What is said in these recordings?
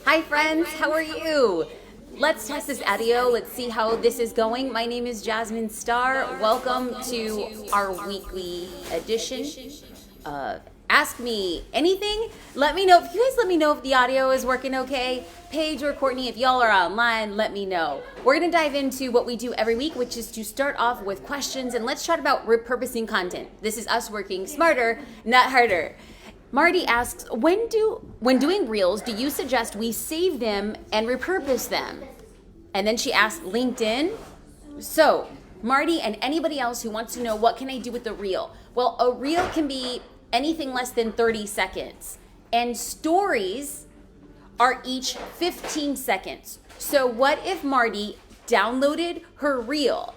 Hi friends, how are you? Let's test this audio. Let's see how this is going. My name is Jasmine Starr. Welcome to our weekly edition of Ask Me Anything. Let me know if you guys let me know if the audio is working okay. Paige or Courtney, if y'all are online, let me know. We're gonna dive into what we do every week, which is to start off with questions, and let's chat about repurposing content. This is us working smarter, not harder. Marty asks, when doing reels, do you suggest we save them and repurpose them? And then she asks LinkedIn. So Marty and anybody else who wants to know what can I do with the reel? Well, a reel can be anything less than 30 seconds. And stories are each 15 seconds. So what if Marty downloaded her reel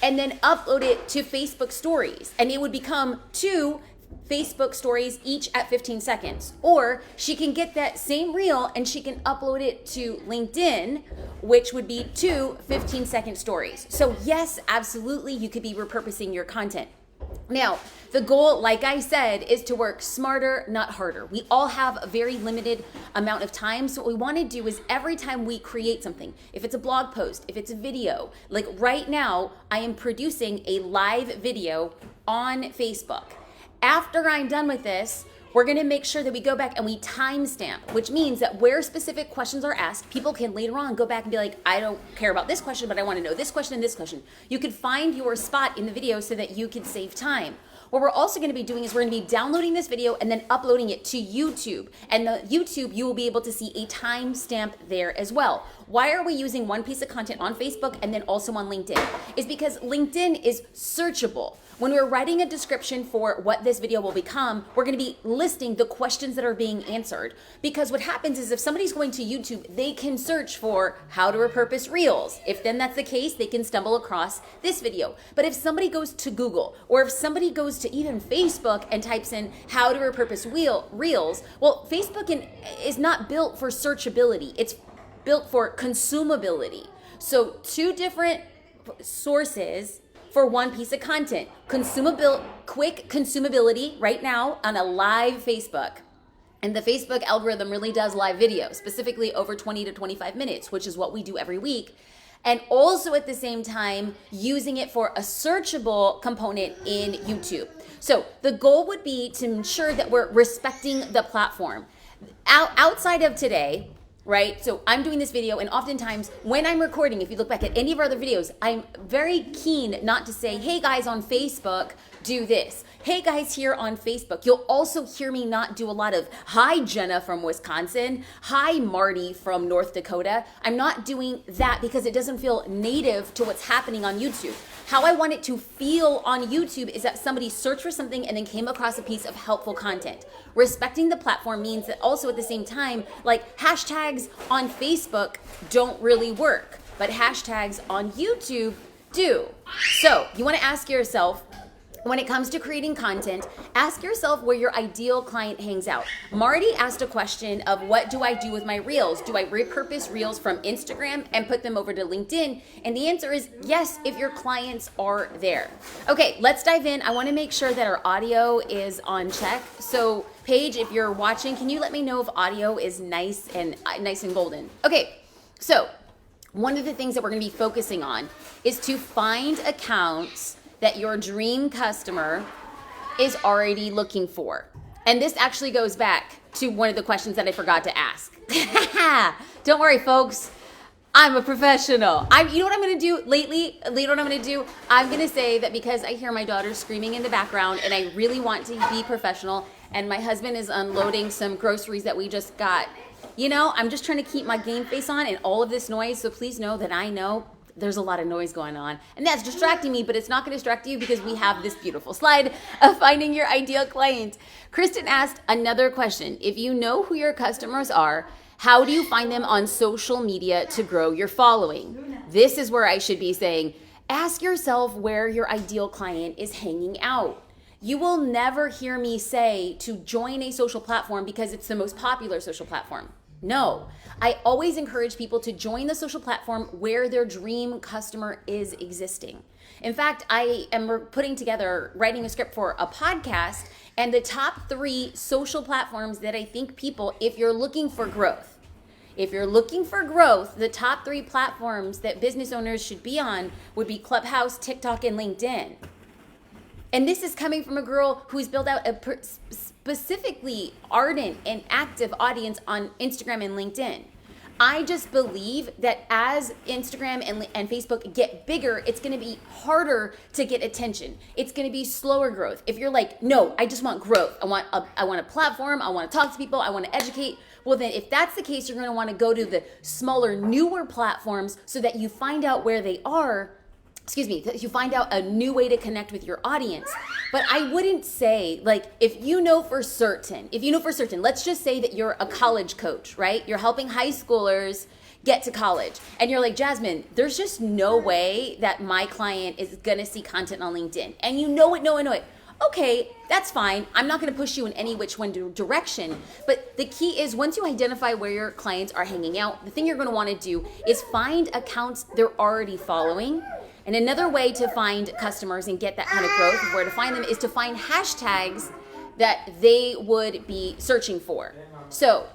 and then uploaded it to Facebook stories, and it would become 2 Facebook stories each at 15 seconds. Or she can get that same reel and she can upload it to LinkedIn, which would be 2 15-second stories. So yes, absolutely, you could be repurposing your content. Now, the goal, like I said, is to work smarter, not harder. We all have a very limited amount of time. So what we want to do is every time we create something, if it's a blog post, if it's a video, like right now, I am producing a live video on Facebook. After I'm done with this, we're gonna make sure that we go back and we timestamp, which means that where specific questions are asked, people can later on go back and be like, I don't care about this question, but I wanna know this question and this question. You could find your spot in the video so that you can save time. What we're also gonna be doing is we're gonna be downloading this video and then uploading it to YouTube. And the YouTube, you will be able to see a timestamp there as well. Why are we using one piece of content on Facebook and then also on LinkedIn? Is because LinkedIn is searchable. When we're writing a description for what this video will become, we're gonna be listing the questions that are being answered. Because what happens is if somebody's going to YouTube, they can search for how to repurpose reels. If then that's the case, they can stumble across this video. But if somebody goes to Google, or if somebody goes to even Facebook and types in how to repurpose reels, well, Facebook is not built for searchability. It's built for consumability. So 2 different sources for one piece of content. Quick consumability right now on a live Facebook. And the Facebook algorithm really does live video, specifically over 20 to 25 minutes, which is what we do every week. And also at the same time, using it for a searchable component in YouTube. So the goal would be to ensure that we're respecting the platform. Outside of today, right? So I'm doing this video, and oftentimes when I'm recording, if you look back at any of our other videos, I'm very keen not to say, hey guys on Facebook, do this. Hey guys here on Facebook. You'll also hear me not do a lot of, hi Jenna from Wisconsin, hi Marty from North Dakota. I'm not doing that because it doesn't feel native to what's happening on YouTube. How I want it to feel on YouTube is that somebody searched for something and then came across a piece of helpful content. Respecting the platform means that also at the same time, like hashtags on Facebook don't really work, but hashtags on YouTube do. So you want to ask yourself, when it comes to creating content, ask yourself where your ideal client hangs out. Marty asked a question of what do I do with my reels? Do I repurpose reels from Instagram and put them over to LinkedIn? And the answer is yes, if your clients are there. Okay, let's dive in. I want to make sure that our audio is on check. So Paige, if you're watching, can you let me know if audio is nice and golden? Okay, so one of the things that we're going to be focusing on is to find accounts that your dream customer is already looking for. And this actually goes back to one of the questions that I forgot to ask. Don't worry, folks. I'm a professional. You know what I'm gonna do lately? You know what I'm gonna do? I'm gonna say that because I hear my daughter screaming in the background and I really want to be professional, and my husband is unloading some groceries that we just got. You know, I'm just trying to keep my game face on and all of this noise, so please know that I know there's a lot of noise going on, and that's distracting me, but it's not going to distract you because we have this beautiful slide of finding your ideal client. Kristen asked another question. If you know who your customers are, how do you find them on social media to grow your following? This is where I should be saying, ask yourself where your ideal client is hanging out. You will never hear me say to join a social platform because it's the most popular social platform. No, I always encourage people to join the social platform where their dream customer is existing. In fact, I am writing a script for a podcast, and the top 3 social platforms that I think people, if you're looking for growth, If you're looking for growth, the top 3 platforms that business owners should be on would be Clubhouse, TikTok, and LinkedIn. And this is coming from a girl who's built out a specifically ardent and active audience on Instagram and LinkedIn. I just believe that as Instagram and Facebook get bigger, it's going to be harder to get attention. It's going to be slower growth. If you're like, no, I just want growth. I want a platform. I want to talk to people. I want to educate. Well, then if that's the case, you're going to want to go to the smaller, newer platforms so that you find out where they are. That you find out a new way to connect with your audience. But I wouldn't say, like, if you know for certain, let's just say that you're a college coach, right? You're helping high schoolers get to college. And you're like, Jasmine, there's just no way that my client is going to see content on LinkedIn. And you know it. Okay, that's fine. I'm not going to push you in any which one direction. But the key is once you identify where your clients are hanging out, the thing you're going to want to do is find accounts they're already following. And another way to find customers and get that kind of growth of where to find them is to find hashtags that they would be searching for. So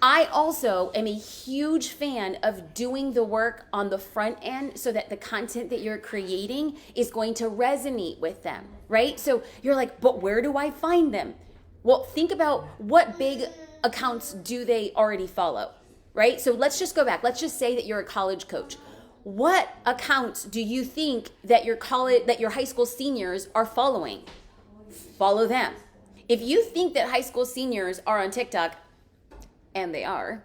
I also am a huge fan of doing the work on the front end so that the content that you're creating is going to resonate with them, right? So you're like, but where do I find them? Well, think about what big accounts do they already follow, right? So let's just go back. Let's just say that you're a college coach. What accounts do you think that your high school seniors are following? Follow them. If you think that high school seniors are on TikTok, and they are,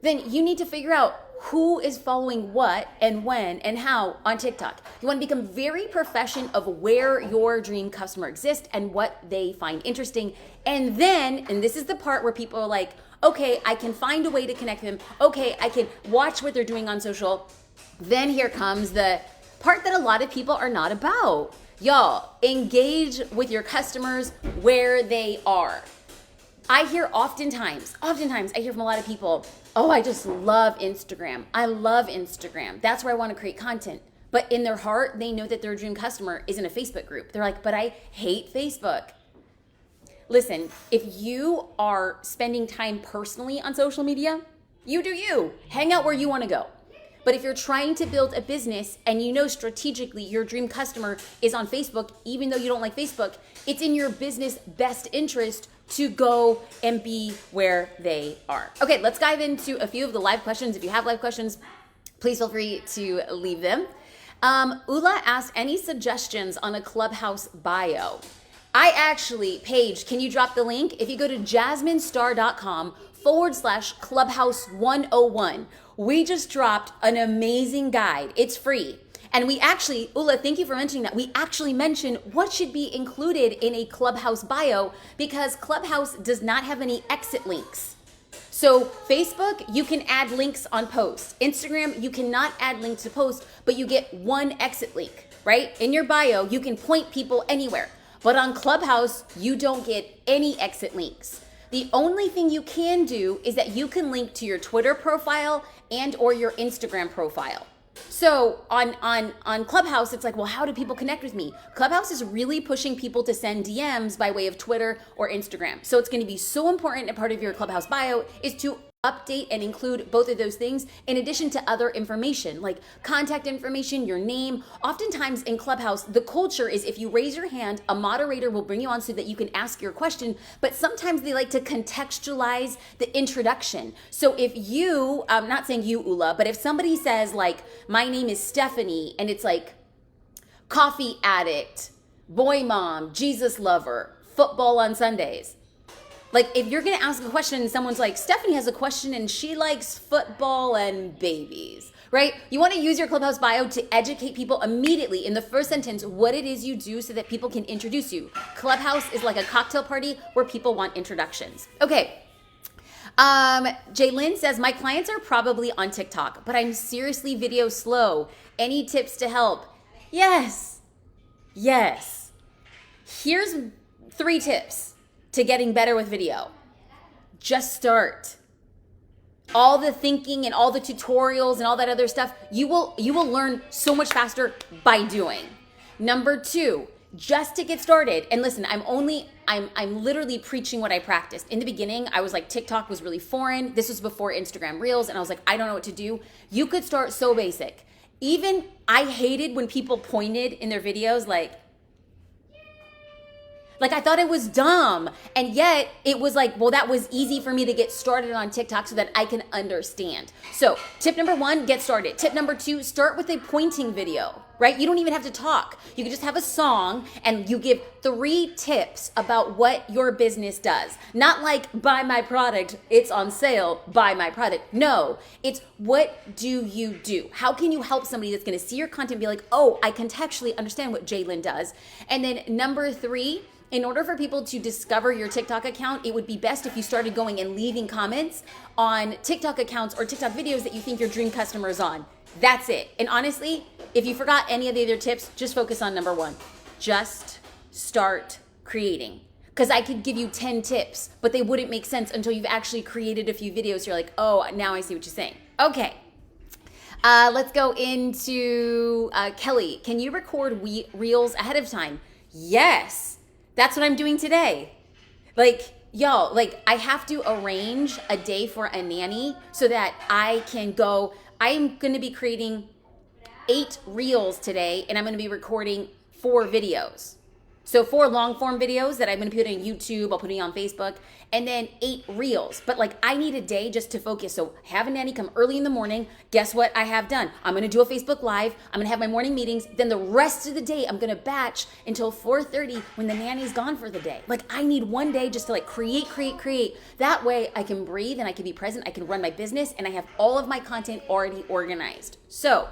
then you need to figure out who is following what and when and how on TikTok. You want to become very proficient of where your dream customer exists and what they find interesting. And then, and this is the part where people are like, okay, I can find a way to connect them. Okay, I can watch what they're doing on social. Then here comes the part that a lot of people are not about. Y'all, engage with your customers where they are. I hear oftentimes, I hear from a lot of people, oh, I just love Instagram. I love Instagram. That's where I want to create content. But in their heart, they know that their dream customer is in a Facebook group. They're like, but I hate Facebook. Listen, if you are spending time personally on social media, you do you. Hang out where you want to go. But if you're trying to build a business and you know strategically your dream customer is on Facebook, even though you don't like Facebook, it's in your business best interest to go and be where they are. Okay, let's dive into a few of the live questions. If you have live questions, please feel free to leave them. Ula asked, any suggestions on a Clubhouse bio? Paige, can you drop the link? If you go to jasminestar.com/Clubhouse 101, we just dropped an amazing guide. It's free. And we actually, Ula, thank you for mentioning that. We actually mentioned what should be included in a Clubhouse bio because Clubhouse does not have any exit links. So Facebook, you can add links on posts. Instagram, you cannot add links to posts, but you get one exit link, right? In your bio, you can point people anywhere. But on Clubhouse, you don't get any exit links. The only thing you can do is that you can link to your Twitter profile and or your Instagram profile. So on Clubhouse, it's like, well, how do people connect with me? Clubhouse is really pushing people to send DMs by way of Twitter or Instagram. So it's going to be so important, a part of your Clubhouse bio is to update and include both of those things in addition to other information like contact information, your name. Oftentimes in Clubhouse, the culture is if you raise your hand, a moderator will bring you on so that you can ask your question, but sometimes they like to contextualize the introduction. So if you, I'm not saying you, Ula, but if somebody says like, my name is Stephanie, and it's like coffee addict, boy mom, Jesus lover, football on Sundays. Like if you're gonna ask a question and someone's like, Stephanie has a question and she likes football and babies, right? You wanna use your Clubhouse bio to educate people immediately in the first sentence what it is you do so that people can introduce you. Clubhouse is like a cocktail party where people want introductions. Okay. Jaylyn says, my clients are probably on TikTok, but I'm seriously video slow. Any tips to help? Yes. Here's 3 tips to getting better with video. Just start. All the thinking and all the tutorials and all that other stuff, you will learn so much faster by doing. Number 2, just to get started. And listen, I'm literally preaching what I practiced. In the beginning, I was like, TikTok was really foreign. This was before Instagram Reels. And I was like, I don't know what to do. You could start so basic. Even I hated when people pointed in their videos like I thought it was dumb. And yet it was like, well, that was easy for me to get started on TikTok so that I can understand. So tip number 1, get started. Tip number 2, start with a pointing video, right? You don't even have to talk. You can just have a song and you give 3 tips about what your business does. Not like buy my product, it's on sale, buy my product. No, it's what do you do? How can you help somebody that's gonna see your content and be like, oh, I contextually understand what Jalen does. And then number 3, in order for people to discover your TikTok account, it would be best if you started going and leaving comments on TikTok accounts or TikTok videos that you think your dream customer is on. That's it. And honestly, if you forgot any of the other tips, just focus on number 1. Just start creating. Because I could give you 10 tips, but they wouldn't make sense until you've actually created a few videos. You're like, oh, now I see what you're saying. Okay. Let's go into Kelly. Can you record reels ahead of time? Yes. That's what I'm doing today. Like, y'all, like I have to arrange a day for a nanny so that I can go. I'm going to be creating 8 reels today and I'm going to be recording 4 videos. So 4 long form videos that I'm going to put on YouTube, I'll put it on Facebook, and then 8 reels. But like I need a day just to focus. So have a nanny come early in the morning. Guess what I have done? I'm going to do a Facebook Live. I'm going to have my morning meetings. Then the rest of the day, I'm going to batch until 4:30 when the nanny's gone for the day. Like I need one day just to like create. That way I can breathe and I can be present. I can run my business and I have all of my content already organized. So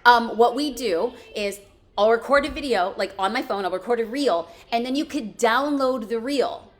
what we do is I'll record a video, like on my phone, I'll record a reel, and then you could download the reel.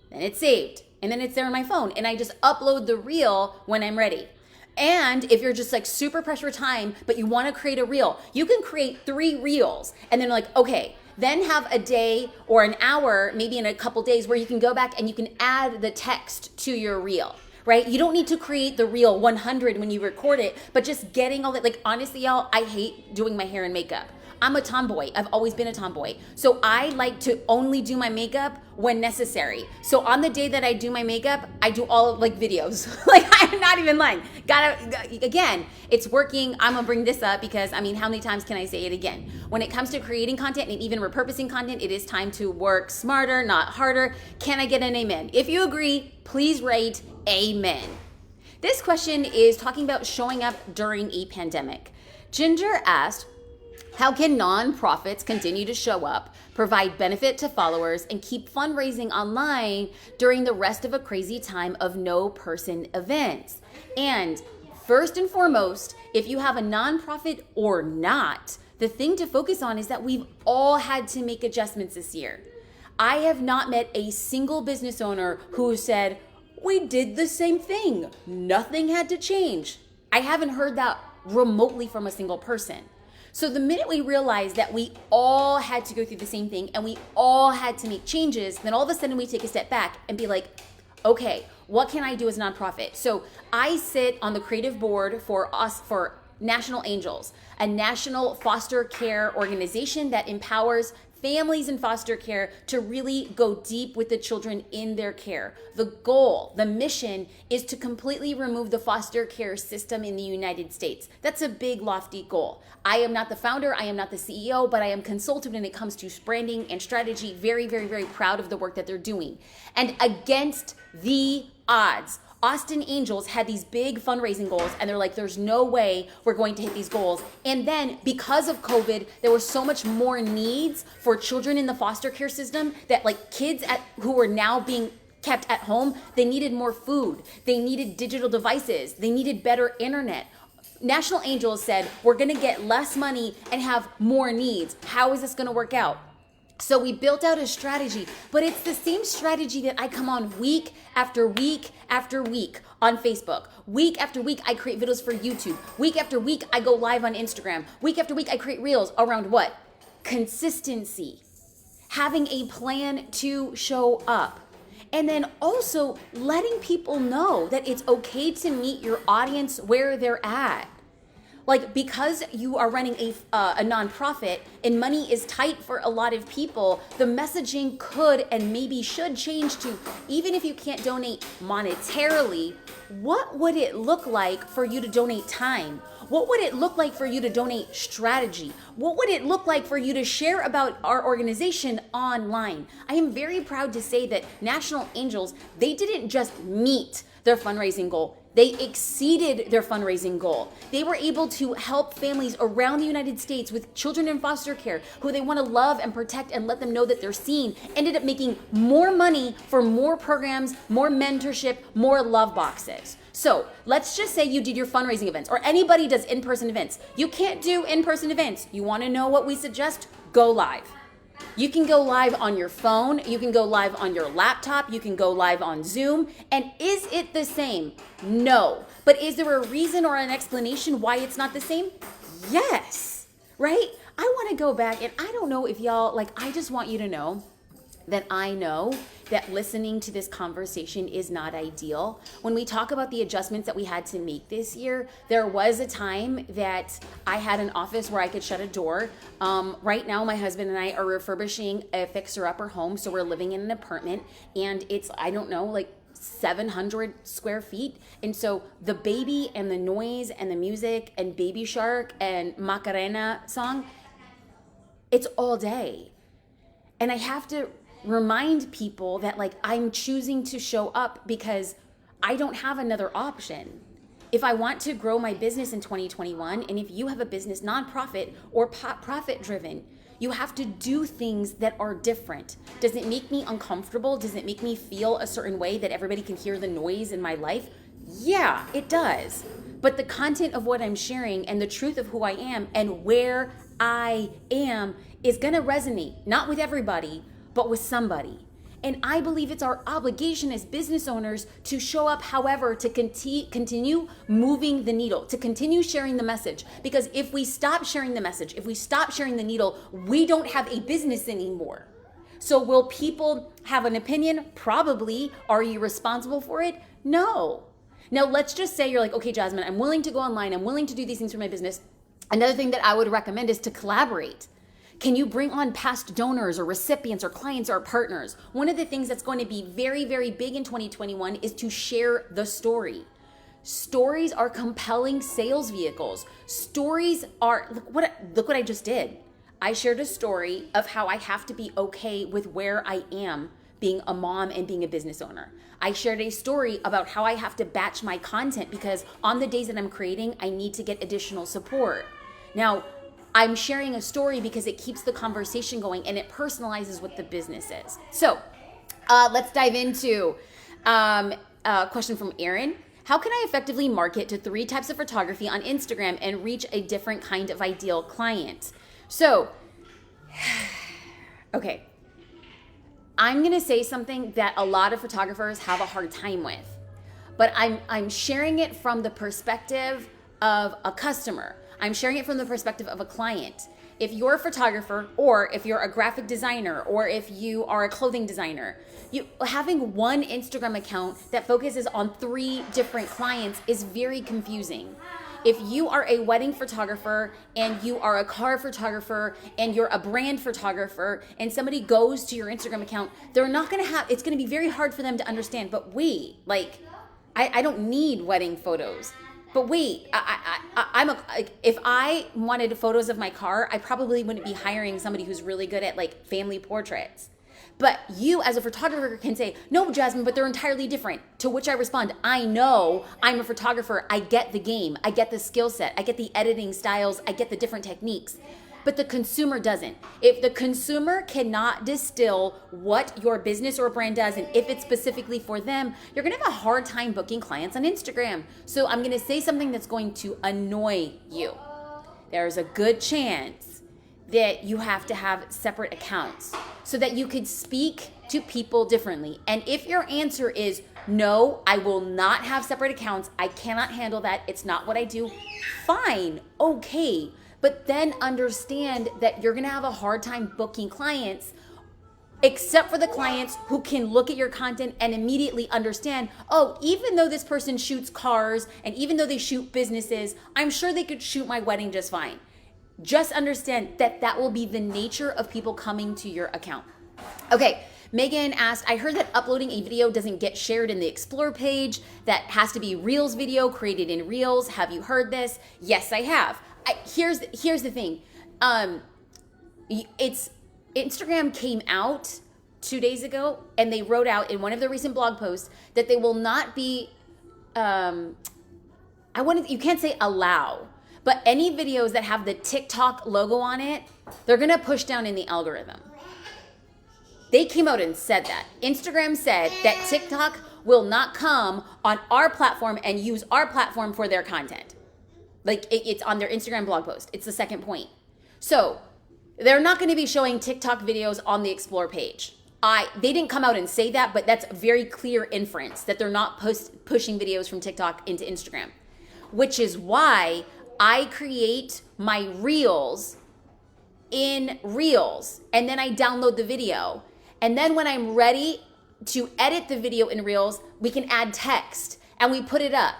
Then it's saved, and then it's there on my phone, and I just upload the reel when I'm ready. And if you're just like super pressed for time, but you want to create a reel, you can create 3 reels, and then like, okay, then have a day or an hour, maybe in a couple days, where you can go back and you can add the text to your reel. Right? You don't need to create the reel 100 when you record it, but just getting all that, like honestly, y'all, I hate doing my hair and makeup. I'm a tomboy. I've always been a tomboy. So I like to only do my makeup when necessary. So on the day that I do my makeup, I do all of like videos. Like I'm not even lying. Again, it's working. I'm gonna bring this up because I mean, how many times can I say it again? When it comes to creating content and even repurposing content, it is time to work smarter, not harder. Can I get an amen? If you agree, please write amen. This question is talking about showing up during a pandemic. Ginger asked, how can nonprofits continue to show up, provide benefit to followers, and keep fundraising online during the rest of a crazy time of no-person events? And first and foremost, if you have a nonprofit or not, the thing to focus on is that we've all had to make adjustments this year. I have not met a single business owner who said, we did the same thing. Nothing had to change. I haven't heard that remotely from a single person. So the minute we realized that we all had to go through the same thing and we all had to make changes, then all of a sudden we take a step back and be like, okay, what can I do as a nonprofit? So I sit on the creative board for National Angels, a national foster care organization that empowers families in foster care to really go deep with the children in their care. The goal, the mission is to completely remove the foster care system in the United States. That's a big, lofty goal. I am not the founder, I am not the CEO, but I am consultative when it comes to branding and strategy. Very, very, very proud of the work that they're doing. And against the odds, Austin Angels had these big fundraising goals and they're like, there's no way we're going to hit these goals. And then because of COVID, there were so much more needs for children in the foster care system that like kids who were now being kept at home, they needed more food. They needed digital devices. They needed better internet. National Angels said, we're gonna get less money and have more needs. How is this gonna work out? So we built out a strategy, but it's the same strategy that I come on week after week after week on Facebook. Week after week, I create videos for YouTube. Week after week, I go live on Instagram. Week after week, I create reels around what? Consistency. Having a plan to show up. And then also letting people know that it's okay to meet your audience where they're at. Like, because you are running a nonprofit and money is tight for a lot of people, the messaging could and maybe should change to, even if you can't donate monetarily, what would it look like for you to donate time? What would it look like for you to donate strategy? What would it look like for you to share about our organization online? I am very proud to say that National Angels, they didn't just meet their fundraising goal. They exceeded their fundraising goal. They were able to help families around the United States with children in foster care who they want to love and protect and let them know that they're seen. Ended up making more money for more programs, more mentorship, more love boxes. So let's just say you did your fundraising events, or anybody does in-person events. You can't do in-person events. You want to know what we suggest? Go live. You can go live on your phone, you can go live on your laptop, you can go live on Zoom. And is it the same? No. But is there a reason or an explanation why it's not the same? Yes, right? I want to go back, and I don't know if y'all, like, I just want you to know that I know that listening to this conversation is not ideal. When we talk about the adjustments that we had to make this year, there was a time that I had an office where I could shut a door. Right now, my husband and I are refurbishing a fixer-upper home, so we're living in an apartment, and it's, I don't know, like 700 square feet. And so the baby and the noise and the music and Baby Shark and Macarena song, it's all day. And I have to remind people that, like, I'm choosing to show up because I don't have another option. If I want to grow my business in 2021, and if you have a business, nonprofit or profit driven, you have to do things that are different. Does it make me uncomfortable? Does it make me feel a certain way that everybody can hear the noise in my life? Yeah, it does. But the content of what I'm sharing and the truth of who I am and where I am is gonna resonate, not with everybody, but with somebody. And I believe it's our obligation as business owners to show up, however, to continue moving the needle, to continue sharing the message. Because if we stop sharing the message, if we stop sharing the needle, we don't have a business anymore. So will people have an opinion? Probably. Are you responsible for it? No. Now let's just say you're like, okay, Jasmine, I'm willing to go online. I'm willing to do these things for my business. Another thing that I would recommend is to collaborate. Can you bring on past donors or recipients or clients or partners? One of the things that's going to be very, very big in 2021 is to share the story. Stories are compelling sales vehicles. Stories are, look what I just did. I shared a story of how I have to be okay with where I am being a mom and being a business owner. I shared a story about how I have to batch my content because on the days that I'm creating, I need to get additional support. Now, I'm sharing a story because it keeps the conversation going and it personalizes what the business is. So let's dive into a question from Aaron. How can I effectively market to 3 types of photography on Instagram and reach a different kind of ideal client? So, okay, I'm gonna say something that a lot of photographers have a hard time with, but I'm sharing it from the perspective of a customer. I'm sharing it from the perspective of a client. If you're a photographer, or if you're a graphic designer, or if you are a clothing designer, having one Instagram account that focuses on 3 different clients is very confusing. If you are a wedding photographer and you are a car photographer and you're a brand photographer and somebody goes to your Instagram account, they're not gonna have, it's gonna be very hard for them to understand, but wait, like, I don't need wedding photos. But wait, if I wanted photos of my car, I probably wouldn't be hiring somebody who's really good at like family portraits. But you as a photographer can say, no, Jasmine, but they're entirely different. To which I respond, I know, I'm a photographer. I get the game. I get the skill set. I get the editing styles. I get the different techniques. But the consumer doesn't. If the consumer cannot distill what your business or brand does, and if it's specifically for them, you're gonna have a hard time booking clients on Instagram. So I'm gonna say something that's going to annoy you. There's a good chance that you have to have separate accounts so that you could speak to people differently. And if your answer is, no, I will not have separate accounts, I cannot handle that, it's not what I do, fine, okay. But then understand that you're gonna have a hard time booking clients except for the clients who can look at your content and immediately understand, oh, even though this person shoots cars and even though they shoot businesses, I'm sure they could shoot my wedding just fine. Just understand that that will be the nature of people coming to your account. Okay, Megan asked, I heard that uploading a video doesn't get shared in the Explore page. That has to be Reels video created in Reels. Have you heard this? Yes, I have. Here's the thing. It's Instagram came out 2 days ago and they wrote out in one of their recent blog posts that they will not be, you can't say allow, but any videos that have the TikTok logo on it, they're gonna push down in the algorithm. They came out and said that. Instagram said that TikTok will not come on our platform and use our platform for their content. Like it's on their Instagram blog post. It's the second point. So they're not going to be showing TikTok videos on the Explore page. They didn't come out and say that, but that's a very clear inference that they're not pushing videos from TikTok into Instagram, which is why I create my Reels in Reels and then I download the video. And then when I'm ready to edit the video in Reels, we can add text and we put it up.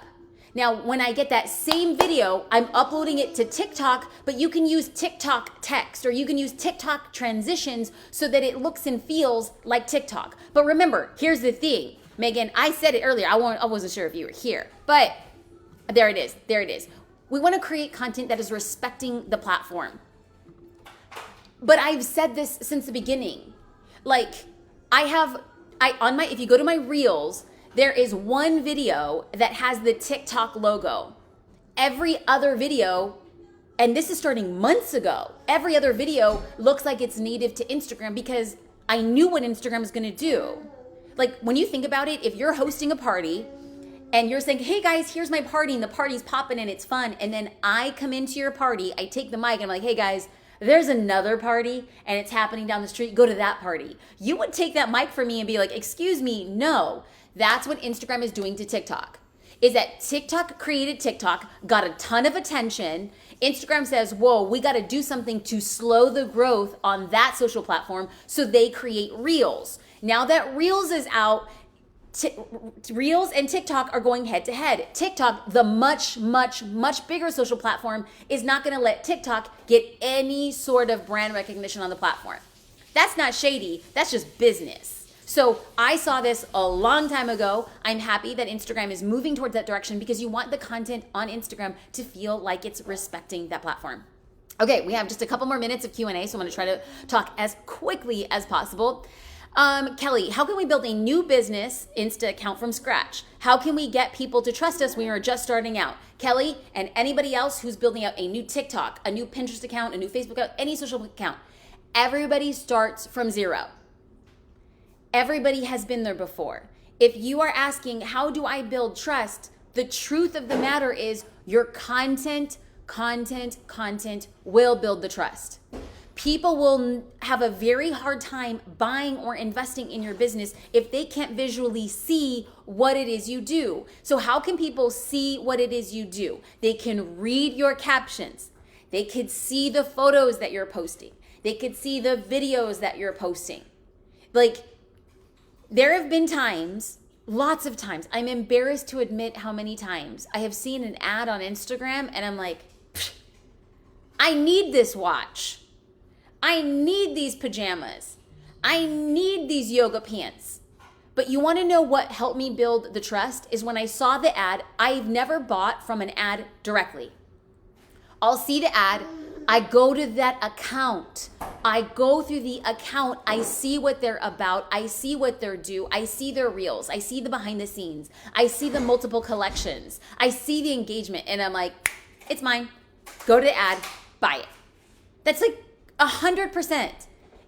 Now, when I get that same video, I'm uploading it to TikTok, but you can use TikTok text or you can use TikTok transitions so that it looks and feels like TikTok. But remember, here's the thing. Megan, I said it earlier. I wasn't sure if you were here, but there it is. There it is. We want to create content that is respecting the platform. But I've said this since the beginning. Like if you go to my Reels, there is one video that has the TikTok logo. Every other video, and this is starting months ago, every other video looks like it's native to Instagram because I knew what Instagram was gonna do. Like when you think about it, if you're hosting a party and you're saying, hey guys, here's my party and the party's popping and it's fun. And then I come into your party, I take the mic and I'm like, hey guys, there's another party and it's happening down the street, go to that party. You would take that mic from me and be like, excuse me, no. That's what Instagram is doing to TikTok. Is that TikTok created TikTok, got a ton of attention. Instagram says, whoa, we got to do something to slow the growth on that social platform. So they create Reels. Now that Reels is out, Reels and TikTok are going head to head. TikTok, the much, much, much bigger social platform, is not going to let TikTok get any sort of brand recognition on the platform. That's not shady. That's just business. So I saw this a long time ago. I'm happy that Instagram is moving towards that direction because you want the content on Instagram to feel like it's respecting that platform. Okay, we have just a couple more minutes of Q&A, so I'm going to try to talk as quickly as possible. Kelly, how can we build a new business Insta account from scratch? How can we get people to trust us when we're just starting out? Kelly and anybody else who's building out a new TikTok, a new Pinterest account, a new Facebook account, any social account, everybody starts from zero. Everybody has been there before. If you are asking, how do I build trust? The truth of the matter is your content will build the trust. People will have a very hard time buying or investing in your business if they can't visually see what it is you do. So how can people see what it is you do? They can read your captions. They could see the photos that you're posting. They could see the videos that you're posting. Like, there have been times, lots of times, I'm embarrassed to admit how many times I have seen an ad on Instagram and I'm like, I need this watch. I need these pajamas. I need these yoga pants. But you want to know what helped me build the trust is when I saw the ad. I've never bought from an ad directly. I'll see the ad. I go to that account. I go through the account. I see what they're about. I see what they're due. I see their reels. I see the behind the scenes. I see the multiple collections. I see the engagement. And I'm like, it's mine. Go to the ad, buy it. That's like 100%.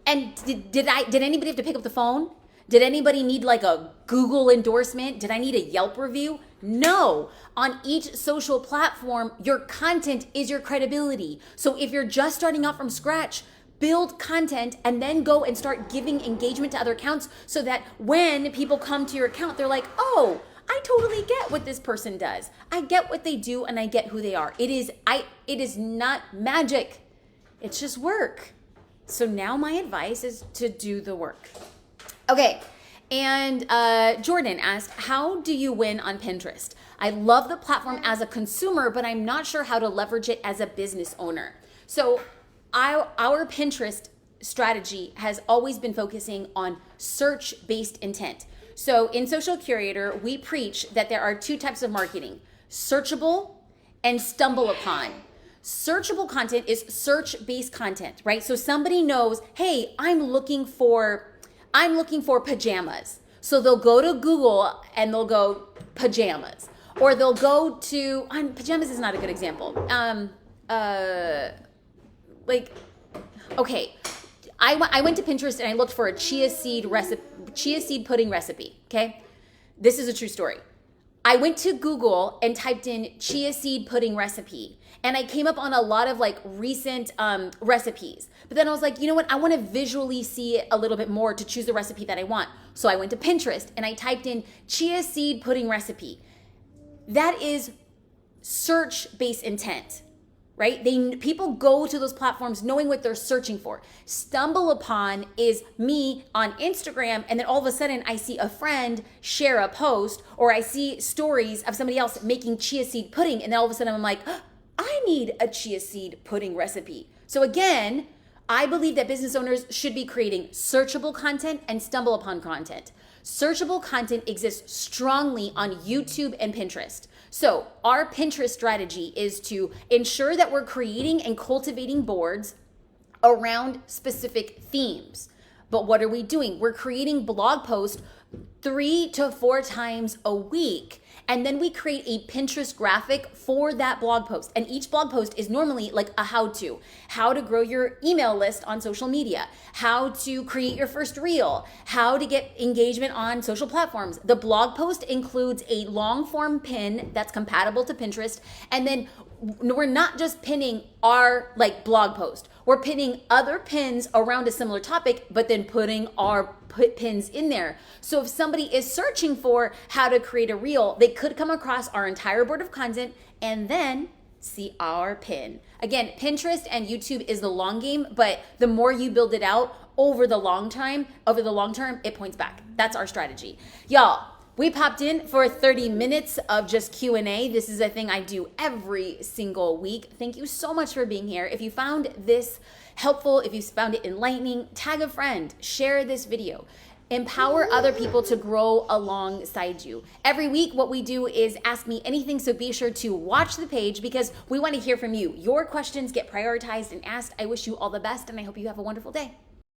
And did anybody have to pick up the phone? Did anybody need like a Google endorsement? Did I need a Yelp review? No. On each social platform, your content is your credibility. So if you're just starting out from scratch, build content and then go and start giving engagement to other accounts so that when people come to your account, they're like, oh, I totally get what this person does. I get what they do and I get who they are. It is not magic. It's just work. So now my advice is to do the work. Okay. And Jordan asked, how do you win on Pinterest? I love the platform as a consumer, but I'm not sure how to leverage it as a business owner. So our Pinterest strategy has always been focusing on search-based intent. So in Social Curator, we preach that there are two types of marketing: searchable and stumble upon. Searchable content is search-based content, right? So somebody knows, hey, I'm looking for pajamas. So they'll go to Google and they'll go pajamas. Or they'll go to, pajamas is not a good example. I went to Pinterest and I looked for a chia seed pudding recipe, okay? This is a true story. I went to Google and typed in chia seed pudding recipe, and I came up on a lot of like recent recipes. But then I was like, you know what? I want to visually see it a little bit more to choose the recipe that I want. So I went to Pinterest and I typed in chia seed pudding recipe. That is search-based intent, right? People go to those platforms knowing what they're searching for. Stumble upon is me on Instagram, and then all of a sudden I see a friend share a post, or I see stories of somebody else making chia seed pudding, and then all of a sudden I'm like, oh, I need a chia seed pudding recipe. So again, I believe that business owners should be creating searchable content and stumble upon content. Searchable content exists strongly on YouTube and Pinterest. So our Pinterest strategy is to ensure that we're creating and cultivating boards around specific themes. But what are we doing? We're creating blog posts 3 to 4 times a week. And then we create a Pinterest graphic for that blog post. And each blog post is normally like a how to grow your email list on social media, how to create your first reel, how to get engagement on social platforms. The blog post includes a long form pin that's compatible to Pinterest. And then we're not just pinning our like blog post. We're pinning other pins around a similar topic, but then putting our pins in there. So if somebody is searching for how to create a reel, they could come across our entire board of content and then see our pin. Again, Pinterest and YouTube is the long game, but the more you build it out over the long term, it points back. That's our strategy. Y'all, we popped in for 30 minutes of just Q&A. This is a thing I do every single week. Thank you so much for being here. If you found this helpful, if you found it enlightening, tag a friend, share this video. Empower other people to grow alongside you. Every week, what we do is ask me anything, so be sure to watch the page because we want to hear from you. Your questions get prioritized and asked. I wish you all the best, and I hope you have a wonderful day.